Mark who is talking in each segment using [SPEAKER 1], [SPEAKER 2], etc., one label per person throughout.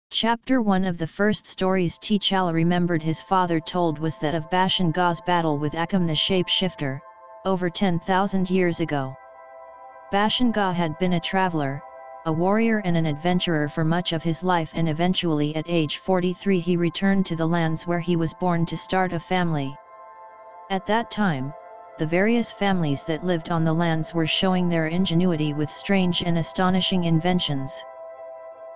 [SPEAKER 1] Chapter 1 of the first stories T'Challa remembered his father told was that of Bashenga's battle with Akum the shapeshifter, over 10,000 years ago. Bashenga had been a traveler, a warrior and an adventurer for much of his life, and eventually at age 43 he returned to the lands where he was born to start a family. At that time, the various families that lived on the lands were showing their ingenuity with strange and astonishing inventions.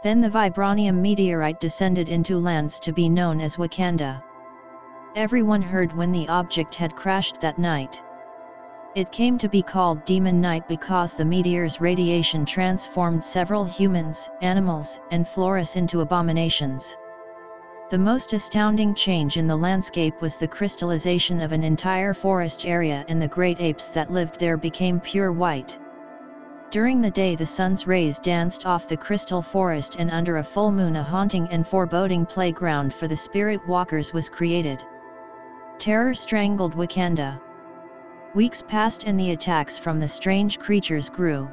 [SPEAKER 1] Then the vibranium meteorite descended into lands to be known as Wakanda. Everyone heard when the object had crashed that night. It came to be called Demon Night because the meteor's radiation transformed several humans, animals, and flora into abominations. The most astounding change in the landscape was the crystallization of an entire forest area, and the great apes that lived there became pure white. During the day the sun's rays danced off the crystal forest, and under a full moon a haunting and foreboding playground for the spirit walkers was created. Terror strangled Wakanda. Weeks passed and the attacks from the strange creatures grew.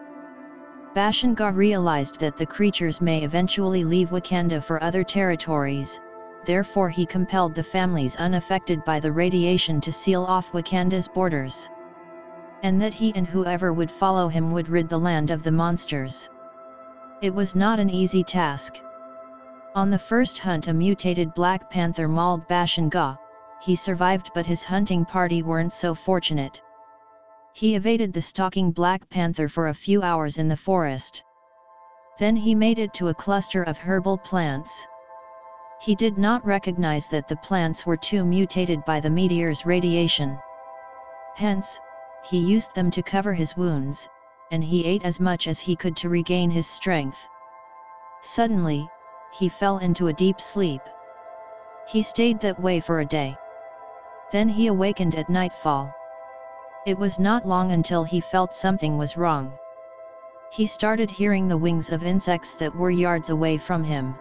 [SPEAKER 1] Bashenga realized that the creatures may eventually leave Wakanda for other territories, therefore he compelled the families unaffected by the radiation to seal off Wakanda's borders. And that he and whoever would follow him would rid the land of the monsters. It was not an easy task. On the first hunt a mutated Black Panther mauled Bashenga. He survived, but his hunting party weren't so fortunate. He evaded the stalking Black Panther for a few hours in the forest. Then he made it to a cluster of herbal plants. He did not recognize that the plants were too mutated by the meteor's radiation. Hence, he used them to cover his wounds, and he ate as much as he could to regain his strength. Suddenly, he fell into a deep sleep. He stayed that way for a day. Then he awakened at nightfall. It was not long until he felt something was wrong. He started hearing the wings of insects that were yards away from him.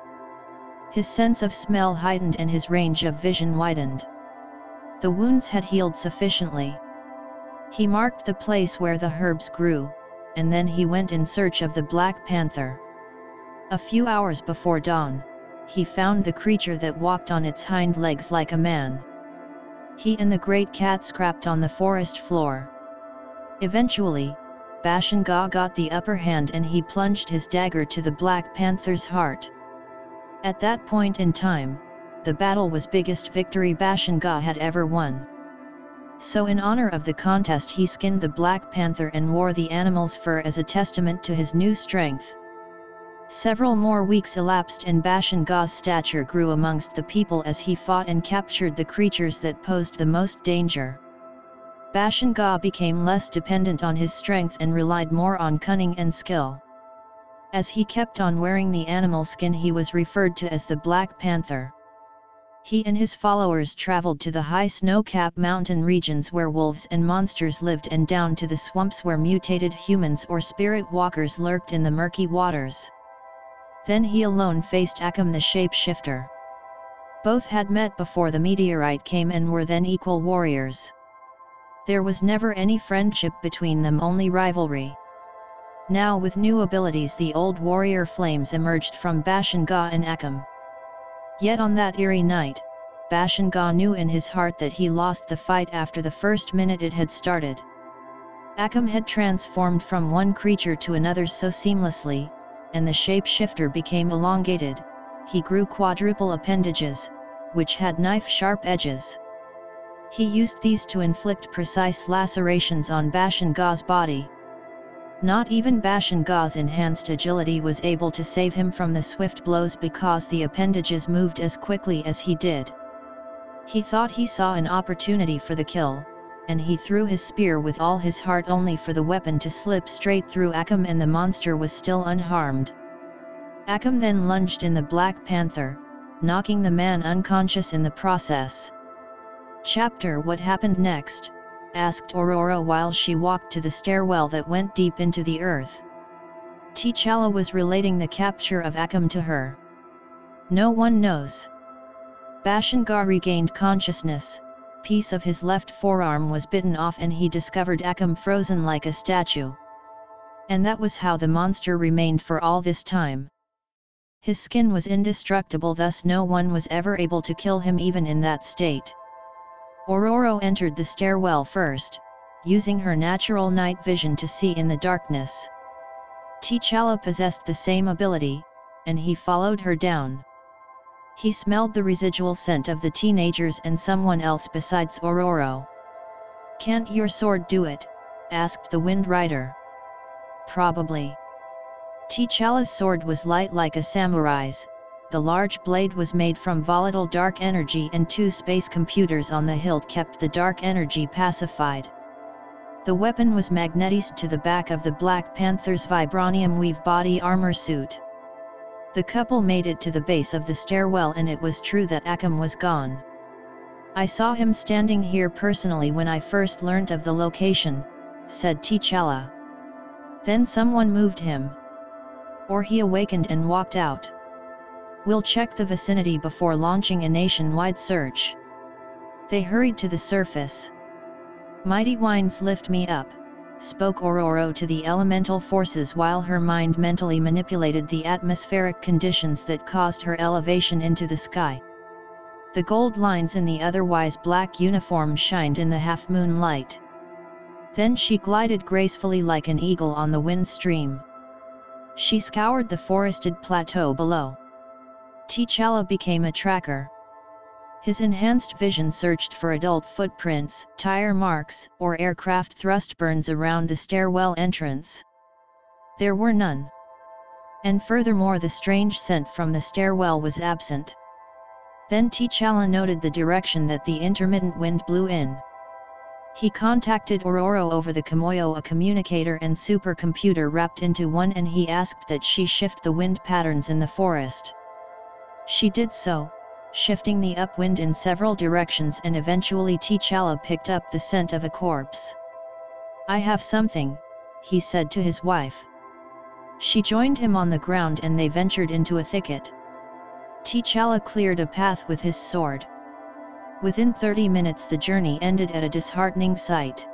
[SPEAKER 1] His sense of smell heightened and his range of vision widened. The wounds had healed sufficiently. He marked the place where the herbs grew, and then he went in search of the Black Panther. A few hours before dawn, he found the creature that walked on its hind legs like a man. He and the great cat scrapped on the forest floor. Eventually, Bashenga got the upper hand and he plunged his dagger to the Black Panther's heart. At that point in time, the battle was biggest victory Bashenga had ever won. So in honor of the contest he skinned the Black Panther and wore the animal's fur as a testament to his new strength. Several more weeks elapsed and Bashenga's stature grew amongst the people as he fought and captured the creatures that posed the most danger. Bashenga became less dependent on his strength and relied more on cunning and skill. As he kept on wearing the animal skin he was referred to as the Black Panther. He and his followers traveled to the high snow-capped mountain regions where wolves and monsters lived, and down to the swamps where mutated humans or spirit walkers lurked in the murky waters. Then he alone faced Akum the shapeshifter. Both had met before the meteorite came and were then equal warriors. There was never any friendship between them, only rivalry. Now with new abilities the old warrior flames emerged from Bashenga and Akum. Yet on that eerie night, Bashenga knew in his heart that he lost the fight after the first minute it had started. Akum had transformed from one creature to another so seamlessly, and the shapeshifter became elongated. He grew quadruple appendages, which had knife-sharp edges. He used these to inflict precise lacerations on Bashenga's body. Not even Bashenga's enhanced agility was able to save him from the swift blows because the appendages moved as quickly as he did. He thought he saw an opportunity for the kill, and he threw his spear with all his heart, only for the weapon to slip straight through Akum, and the monster was still unharmed. Akum then lunged in the Black Panther, knocking the man unconscious in the process. Chapter What happened next? Asked Aurora while she walked to the stairwell that went deep into the earth. T'Challa was relating the capture of Akum to her. No one knows. Bashenga regained consciousness. Piece of his left forearm was bitten off and he discovered Akum frozen like a statue. And that was how the monster remained for all this time. His skin was indestructible, thus no one was ever able to kill him even in that state. Ororo entered the stairwell first, using her natural night vision to see in the darkness. T'Challa possessed the same ability, and he followed her down. He smelled the residual scent of the teenagers and someone else besides Ororo. "Can't your sword do it?" asked the Wind Rider. "Probably." T'Challa's sword was light like a samurai's. The large blade was made from volatile dark energy, and 2 space computers on the hilt kept the dark energy pacified. The weapon was magnetized to the back of the Black Panther's vibranium weave body armor suit. The couple made it to the base of the stairwell, and it was true that Akam was gone. "I saw him standing here personally when I first learnt of the location," said T'Challa. "Then someone moved him. Or he awakened and walked out. We'll check the vicinity before launching a nationwide search." They hurried to the surface. "Mighty winds lift me up," spoke Ororo to the elemental forces while her mind mentally manipulated the atmospheric conditions that caused her elevation into the sky. The gold lines in the otherwise black uniform shined in the half-moon light. Then she glided gracefully like an eagle on the wind stream. She scoured the forested plateau below. T'Challa became a tracker. His enhanced vision searched for adult footprints, tire marks, or aircraft thrust burns around the stairwell entrance. There were none. And furthermore, the strange scent from the stairwell was absent. Then T'Challa noted the direction that the intermittent wind blew in. He contacted Ororo over the Kimoyo, a communicator and supercomputer wrapped into one, and he asked that she shift the wind patterns in the forest. She did so, shifting the upwind in several directions, and eventually T'Challa picked up the scent of a corpse. "I have something," he said to his wife. She joined him on the ground and they ventured into a thicket. T'Challa cleared a path with his sword. Within 30 minutes the journey ended at a disheartening sight.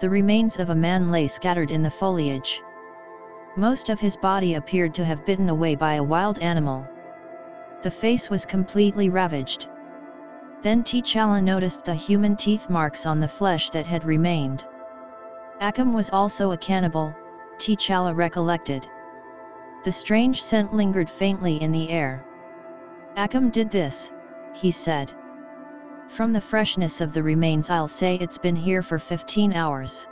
[SPEAKER 1] The remains of a man lay scattered in the foliage. Most of his body appeared to have bitten away by a wild animal. The face was completely ravaged. Then T'Challa noticed the human teeth marks on the flesh that had remained. Akam was also a cannibal, T'Challa recollected. The strange scent lingered faintly in the air. "Akam did this," he said. "From the freshness of the remains I'll say it's been here for 15 hours.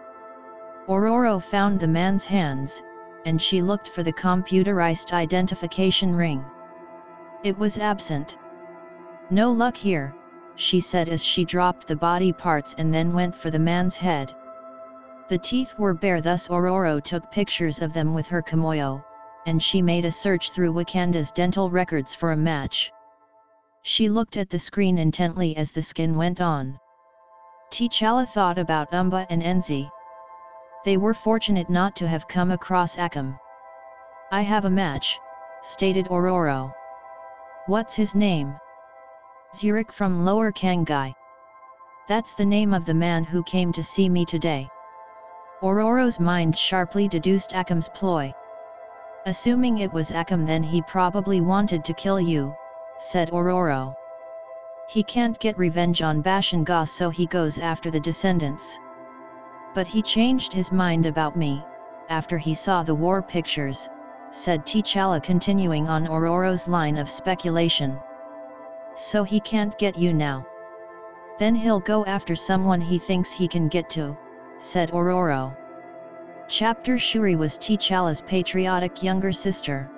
[SPEAKER 1] Ororo found the man's hands, and she looked for the computerized identification ring. It was absent. "No luck here," she said as she dropped the body parts and then went for the man's head. The teeth were bare, thus Ororo took pictures of them with her Kimoyo, and she made a search through Wakanda's dental records for a match. She looked at the screen intently as the skin went on. T'Challa thought about Umba and Enzi. They were fortunate not to have come across Akam. "I have a match," stated Ororo. "What's his name?" "Zurich from Lower Kangai. That's the name of the man who came to see me today." Ororo's mind sharply deduced Akam's ploy. "Assuming it was Akam, then he probably wanted to kill you," said Ororo. "He can't get revenge on Bashenga, so he goes after the descendants. But he changed his mind about me, after he saw the war pictures," said T'Challa, continuing on Ororo's line of speculation. "So he can't get you now. Then he'll go after someone he thinks he can get to," said Ororo. Chapter Shuri was T'Challa's patriotic younger sister.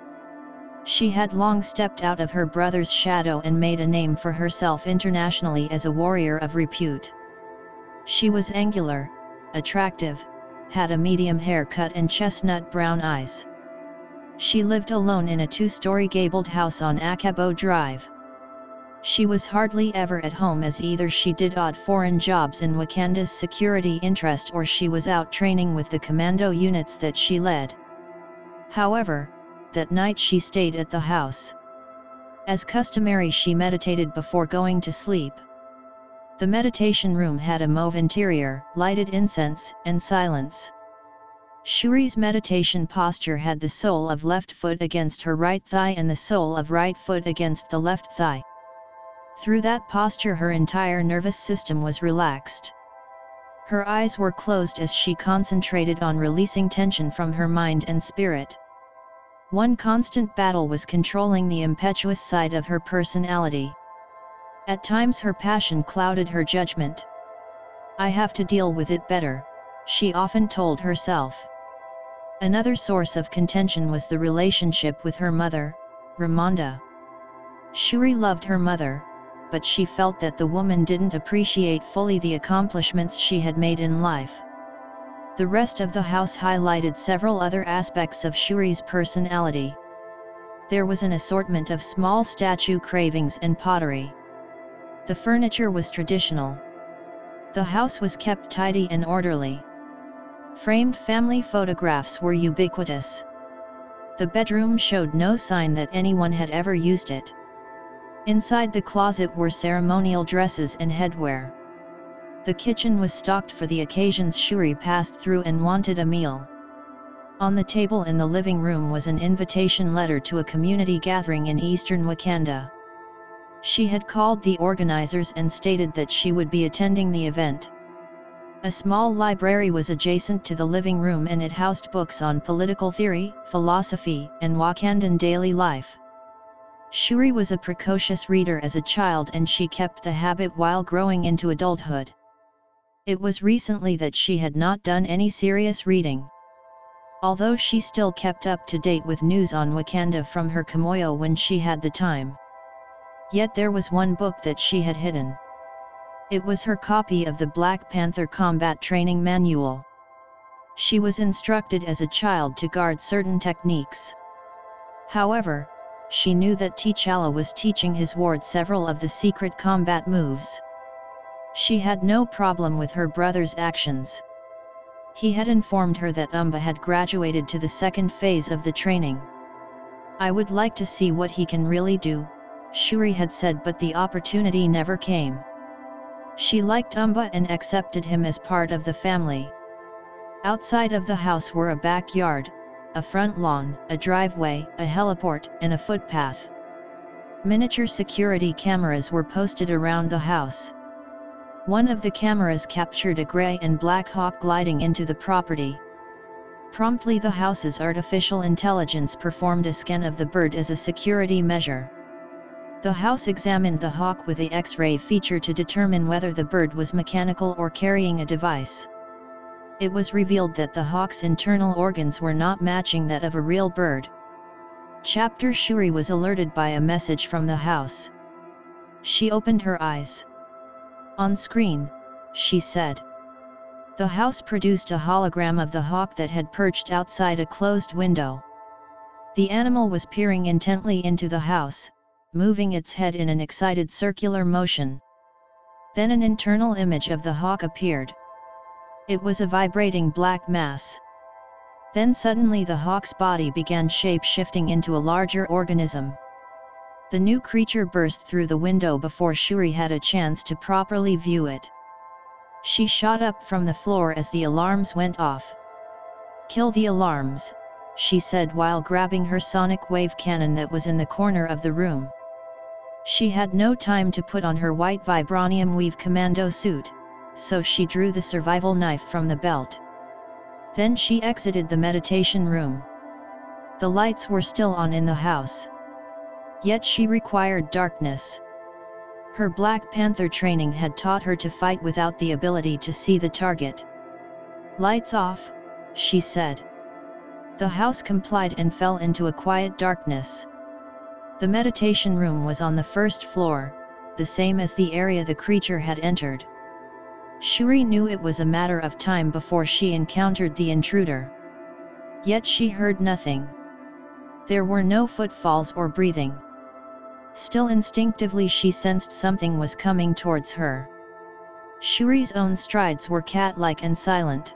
[SPEAKER 1] She had long stepped out of her brother's shadow and made a name for herself internationally as a warrior of repute. She was angular, attractive, had a medium haircut and chestnut brown eyes. She lived alone in a 2-story gabled house on Akabo Drive. She was hardly ever at home, as either she did odd foreign jobs in Wakanda's security interest or she was out training with the commando units that she led. However, that night she stayed at the house. As customary, she meditated before going to sleep. The meditation room had a mauve interior, lighted incense, and silence. Shuri's meditation posture had the sole of left foot against her right thigh and the sole of right foot against the left thigh. Through that posture her entire nervous system was relaxed. Her eyes were closed as she concentrated on releasing tension from her mind and spirit. One constant battle was controlling the impetuous side of her personality. At times her passion clouded her judgment. "I have to deal with it better," she often told herself. Another source of contention was the relationship with her mother, Ramonda. Shuri loved her mother, but she felt that the woman didn't appreciate fully the accomplishments she had made in life. The rest of the house highlighted several other aspects of Shuri's personality. There was an assortment of small statue cravings and pottery. The furniture was traditional. The house was kept tidy and orderly. Framed family photographs were ubiquitous. The bedroom showed no sign that anyone had ever used it. Inside the closet were ceremonial dresses and headwear. The kitchen was stocked for the occasions Shuri passed through and wanted a meal. On the table in the living room was an invitation letter to a community gathering in eastern Wakanda. She had called the organizers and stated that she would be attending the event. A small library was adjacent to the living room and it housed books on political theory, philosophy, and Wakandan daily life. Shuri was a precocious reader as a child and she kept the habit while growing into adulthood. It was recently that she had not done any serious reading. Although she still kept up to date with news on Wakanda from her Kimoyo when she had the time. Yet there was one book that she had hidden. It was her copy of the Black Panther Combat Training Manual. She was instructed as a child to guard certain techniques. However, she knew that T'Challa was teaching his ward several of the secret combat moves. She had no problem with her brother's actions. He had informed her that Umba had graduated to the second phase of the training. "I would like to see what he can really do," Shuri had said, but the opportunity never came. She liked Umba and accepted him as part of the family. Outside of the house were a backyard, a front lawn, a driveway, a heliport, and a footpath. Miniature security cameras were posted around the house. One of the cameras captured a gray and black hawk gliding into the property. Promptly the house's artificial intelligence performed a scan of the bird as a security measure. The house examined the hawk with a X-ray feature to determine whether the bird was mechanical or carrying a device. It was revealed that the hawk's internal organs were not matching that of a real bird. Chapter Shuri was alerted by a message from the house. She opened her eyes. "On screen," she said. The house produced a hologram of the hawk that had perched outside a closed window. The animal was peering intently into the house, moving its head in an excited circular motion. Then an internal image of the hawk appeared. It was a vibrating black mass. Then suddenly the hawk's body began shape-shifting into a larger organism. The new creature burst through the window before Shuri had a chance to properly view it. She shot up from the floor as the alarms went off. "Kill the alarms," she said while grabbing her sonic wave cannon that was in the corner of the room. She had no time to put on her white vibranium weave commando suit, so she drew the survival knife from the belt. Then she exited the meditation room. The lights were still on in the house. Yet she required darkness. Her Black Panther training had taught her to fight without the ability to see the target. "Lights off," she said. The house complied and fell into a quiet darkness. The meditation room was on the first floor, the same as the area the creature had entered. Shuri knew it was a matter of time before she encountered the intruder. Yet she heard nothing. There were no footfalls or breathing. Still instinctively she sensed something was coming towards her. Shuri's own strides were cat-like and silent.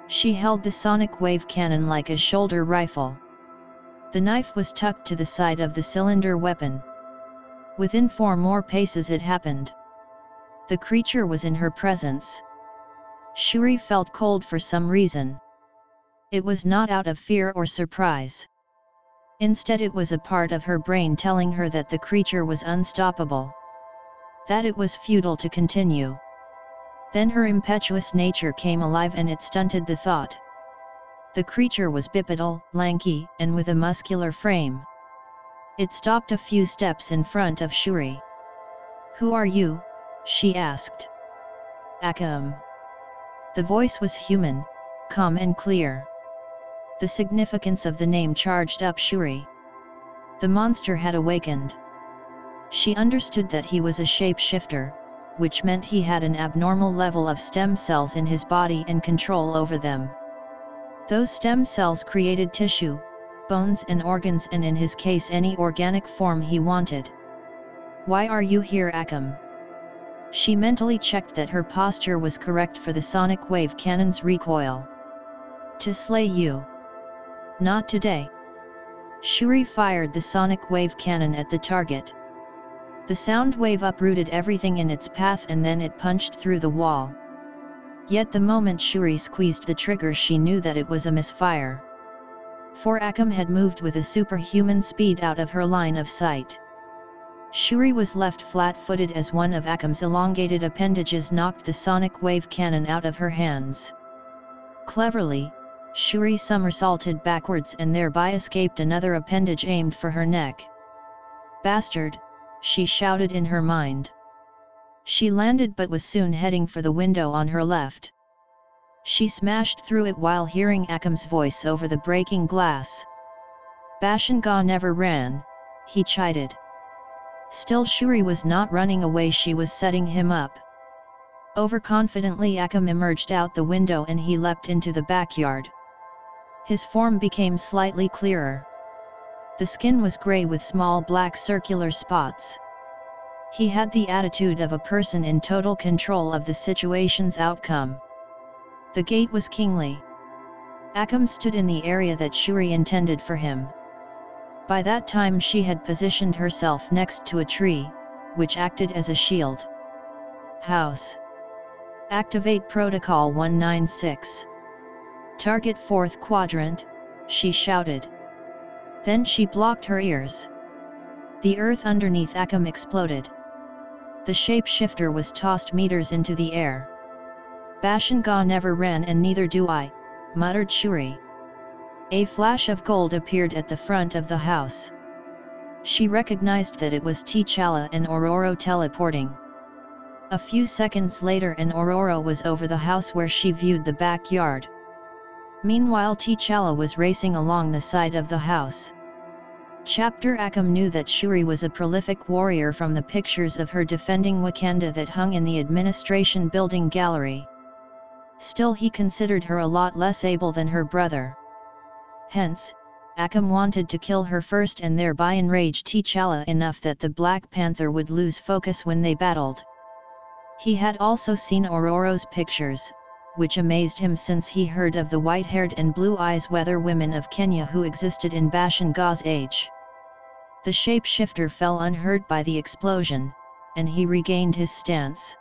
[SPEAKER 1] She held the sonic wave cannon like a shoulder rifle. The knife was tucked to the side of the cylinder weapon. Within 4 more paces it happened. The creature was in her presence. Shuri felt cold for some reason. It was not out of fear or surprise. Instead, it was a part of her brain telling her that the creature was unstoppable, that it was futile to continue. Then her impetuous nature came alive and it stunted the thought. The creature was bipedal, lanky, and with a muscular frame. It stopped a few steps in front of Shuri. "Who are you?" she asked. "Akam." The voice was human, calm and clear. The significance of the name charged up Shuri. The monster had awakened. She understood that he was a shapeshifter, which meant he had an abnormal level of stem cells in his body and control over them. Those stem cells created tissue, bones and organs, and in his case any organic form he wanted. "Why are you here, Akam?" She mentally checked that her posture was correct for the sonic wave cannon's recoil. "To slay you." "Not today." Shuri fired the sonic wave cannon at the target. The sound wave uprooted everything in its path and then it punched through the wall. Yet the moment Shuri squeezed the trigger, she knew that it was a misfire. For Akam had moved with a superhuman speed out of her line of sight. Shuri was left flat-footed as one of Akam's elongated appendages knocked the sonic wave cannon out of her hands. Cleverly, Shuri somersaulted backwards and thereby escaped another appendage aimed for her neck. "Bastard!" she shouted in her mind. She landed but was soon heading for the window on her left. She smashed through it while hearing Akam's voice over the breaking glass. "Bashenga never ran," he chided. Still Shuri was not running away, she was setting him up. Overconfidently Akam emerged out the window and he leapt into the backyard. His form became slightly clearer. The skin was grey with small black circular spots. He had the attitude of a person in total control of the situation's outcome. The gait was kingly. Akam stood in the area that Shuri intended for him. By that time she had positioned herself next to a tree, which acted as a shield. "House. Activate Protocol 196. Target 4th quadrant," she shouted. Then she blocked her ears. The earth underneath Akam exploded. The shapeshifter was tossed meters into the air. "Bashenga never ran and neither do I," muttered Shuri. A flash of gold appeared at the front of the house. She recognized that it was T'Challa and Ororo teleporting. A few seconds later and Ororo was over the house where she viewed the backyard. Meanwhile T'Challa was racing along the side of the house. Chapter Akam knew that Shuri was a prolific warrior from the pictures of her defending Wakanda that hung in the administration building gallery. Still he considered her a lot less able than her brother. Hence, Akam wanted to kill her first and thereby enrage T'Challa enough that the Black Panther would lose focus when they battled. He had also seen Ororo's pictures, which amazed him since he heard of the white-haired and blue-eyed weather women of Kenya who existed in Bashenga's age. The shapeshifter fell unhurt by the explosion, and he regained his stance.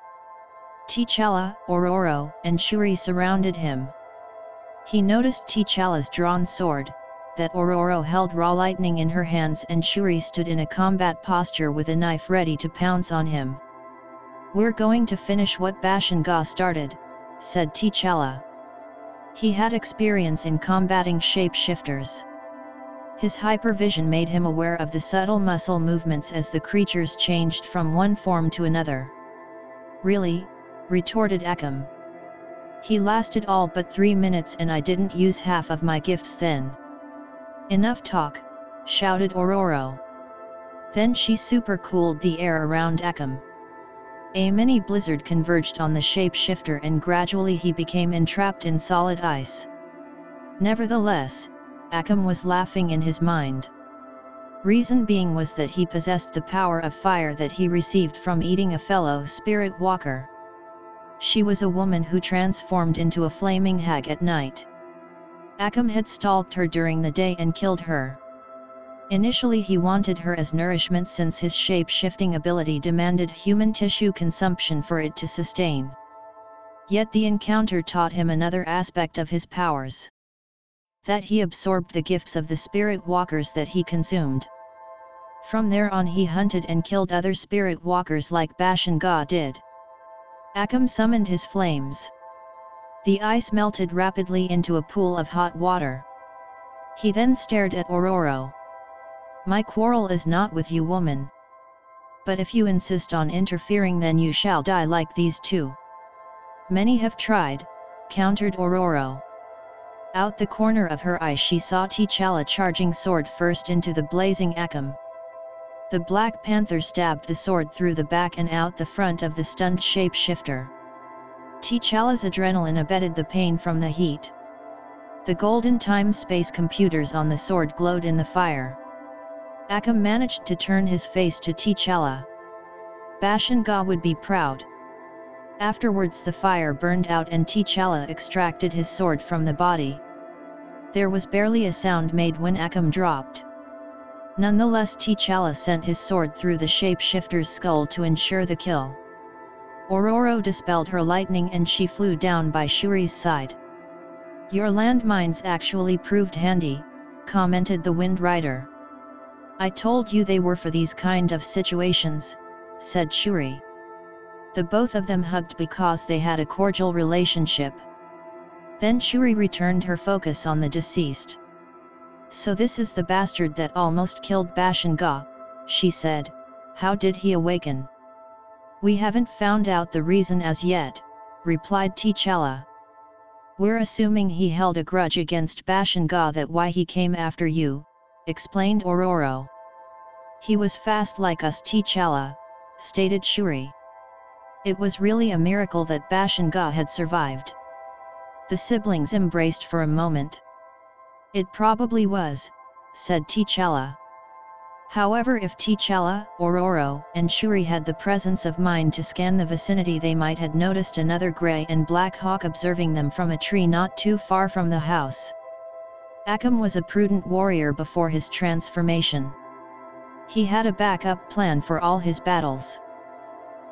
[SPEAKER 1] T'Challa, Ororo, and Shuri surrounded him. He noticed T'Challa's drawn sword, that Ororo held raw lightning in her hands, and Shuri stood in a combat posture with a knife ready to pounce on him. "We're going to finish what Bashenga started," said T'Challa. He had experience in combating shapeshifters. His hypervision made him aware of the subtle muscle movements as the creatures changed from one form to another. "Really?" retorted Akam. "He lasted all but 3 minutes and I didn't use half of my gifts then." "Enough talk," shouted Ororo. Then she supercooled the air around Akam. A mini blizzard converged on the shapeshifter and gradually he became entrapped in solid ice. Nevertheless, Akam was laughing in his mind. Reason being was that he possessed the power of fire that he received from eating a fellow spirit walker. She was a woman who transformed into a flaming hag at night. Akam had stalked her during the day and killed her. Initially he wanted her as nourishment since his shape-shifting ability demanded human tissue consumption for it to sustain. Yet the encounter taught him another aspect of his powers. that he absorbed the gifts of the spirit walkers that he consumed. From there on he hunted and killed other spirit walkers like Bashenga did. Akam summoned his flames. The ice melted rapidly into a pool of hot water. He then stared at Ororo. "My quarrel is not with you, woman. But if you insist on interfering, then you shall die like these two." "Many have tried," countered Ororo. Out the corner of her eye she saw T'Challa charging sword first into the blazing Akam. The Black Panther stabbed the sword through the back and out the front of the stunned shapeshifter. T'Challa's adrenaline abated the pain from the heat. The golden time-space computers on the sword glowed in the fire. Akam managed to turn his face to T'Challa. Bashenga would be proud. Afterwards the fire burned out and T'Challa extracted his sword from the body. There was barely a sound made when Akam dropped. Nonetheless, T'Challa sent his sword through the shapeshifter's skull to ensure the kill. Ororo dispelled her lightning and she flew down by Shuri's side. "Your landmines actually proved handy," commented the Wind Rider. "I told you they were for these kind of situations," said Shuri. The both of them hugged because they had a cordial relationship. Then Shuri returned her focus on the deceased. "So this is the bastard that almost killed Bashenga," she said. "How did he awaken?" "We haven't found out the reason as yet," replied T'Challa. "We're assuming he held a grudge against Bashenga, that why he came after you," explained Ororo. "He was fast like us, T'Challa," stated Shuri. It was really a miracle that Bashenga had survived. The siblings embraced for a moment. "It probably was," said T'Challa. However, if T'Challa, Ororo, and Shuri had the presence of mind to scan the vicinity, they might have noticed another grey and black hawk observing them from a tree not too far from the house. Akam was a prudent warrior before his transformation. He had a backup plan for all his battles,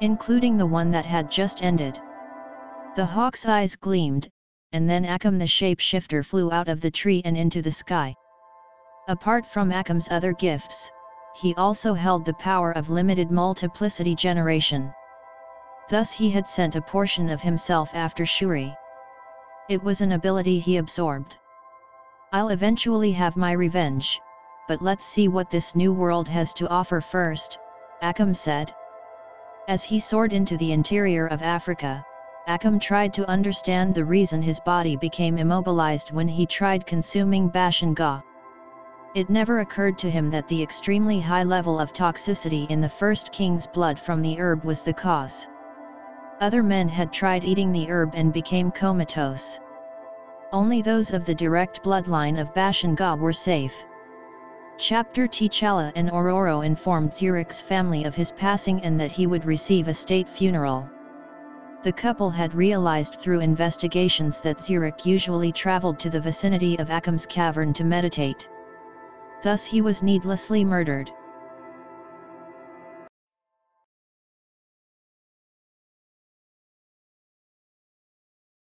[SPEAKER 1] including the one that had just ended. The hawk's eyes gleamed, and then Akam the shapeshifter flew out of the tree and into the sky. Apart from Akam's other gifts, he also held the power of limited multiplicity generation. Thus he had sent a portion of himself after Shuri. It was an ability he absorbed. "I'll eventually have my revenge, but let's see what this new world has to offer first," Akam said. As he soared into the interior of Africa, Akam tried to understand the reason his body became immobilized when he tried consuming Bashenga. It never occurred to him that the extremely high level of toxicity in the first king's blood from the herb was the cause. Other men had tried eating the herb and became comatose. Only those of the direct bloodline of Bashenga were safe. Chapter T'Challa and Ororo informed Zurich's family of his passing and that he would receive a state funeral. The couple had realized through investigations that Zurich usually traveled to the vicinity of Akam's cavern to meditate. Thus he was needlessly murdered.